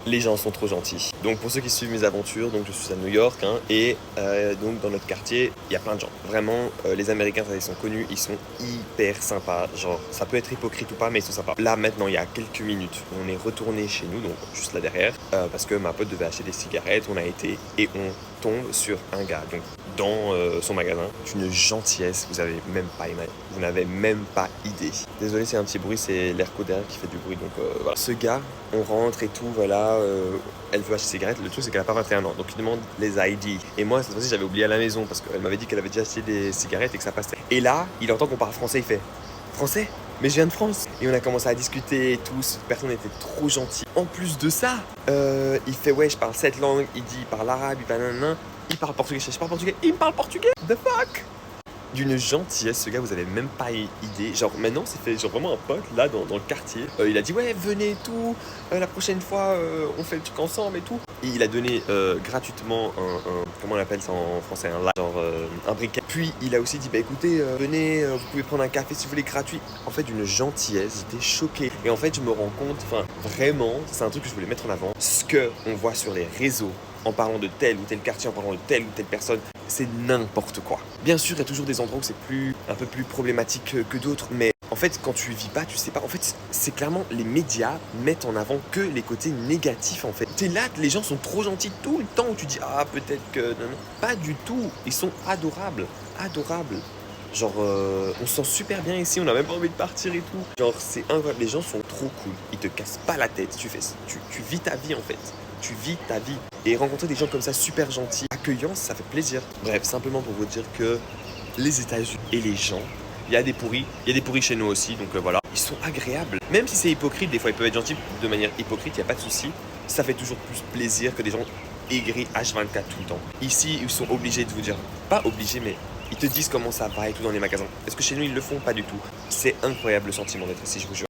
Les gens sont trop gentils. Donc pour ceux qui suivent mes aventures, donc je suis à New York et donc dans notre quartier, il y a plein de gens. Vraiment, les Américains, ça, ils sont connus, ils sont hyper sympas. Genre, ça peut être hypocrite ou pas, mais ils sont sympas. Là maintenant, il y a quelques minutes, on est retourné chez nous, donc juste là derrière, parce que ma pote devait acheter des cigarettes. On a été et on tombe sur un gars. Donc dans son magasin, d'une gentillesse, vous avez même pas imaginé. Vous n'avez même pas idée. Désolé, c'est un petit bruit, c'est l'airco derrière qui fait du bruit. Donc voilà. Ce gars, on rentre et tout, voilà. Elle veut acheter des cigarettes. Le truc, c'est qu'elle a pas 21 ans. Donc il demande les ID. Et moi, cette fois-ci, j'avais oublié à la maison parce qu'elle m'avait dit qu'elle avait déjà acheté des cigarettes et que ça passait. Et là, il entend qu'on parle français. Il fait français? Mais je viens de France. Et on a commencé à discuter et tout. Cette personne était trop gentille. En plus de ça, il fait ouais, je parle 7 langues. Il dit, il parle arabe, il parle nanana. Il parle portugais. Je parle portugais. Il me parle portugais. The fuck? D'une gentillesse, ce gars, vous avez même pas idée. Genre maintenant, c'est fait genre vraiment un pote là dans le quartier. Il a dit ouais, venez et tout. La prochaine fois, on fait le truc ensemble et tout. Et il a donné gratuitement un comment on appelle ça en français, un briquet. Puis il a aussi dit bah écoutez, venez, vous pouvez prendre un café si vous voulez gratuit. En fait, d'une gentillesse, j'étais choqué. Et en fait, je me rends compte, enfin vraiment, c'est un truc que je voulais mettre en avant. Ce que on voit sur les réseaux en parlant de tel ou tel quartier, en parlant de telle ou telle personne, c'est n'importe quoi. Bien sûr, il y a toujours des endroits où c'est un peu plus problématique que d'autres, mais en fait, quand tu vis pas, tu sais pas. En fait, c'est clairement les médias mettent en avant que les côtés négatifs, en fait. T'es là, les gens sont trop gentils tout le temps où tu dis ah peut-être que non, non. Pas du tout. Ils sont adorables, adorables. Genre, on se sent super bien ici, on a même pas envie de partir et tout. Genre, c'est incroyable, les gens sont trop cool. Ils te cassent pas la tête, tu vis ta vie en fait. Tu vis ta vie. Et rencontrer des gens comme ça, super gentils, accueillants, ça fait plaisir. Bref, simplement pour vous dire que les États-Unis et les gens, il y a des pourris chez nous aussi, donc voilà. Ils sont agréables. Même si c'est hypocrite, des fois ils peuvent être gentils de manière hypocrite, il n'y a pas de souci. Ça fait toujours plus plaisir que des gens aigris H24 tout le temps. Ici, ils sont obligés de vous dire, pas obligés, mais ils te disent comment ça va et tout dans les magasins. Est-ce que chez nous ils le font? Pas du tout. C'est incroyable le sentiment d'être ici, je vous jure.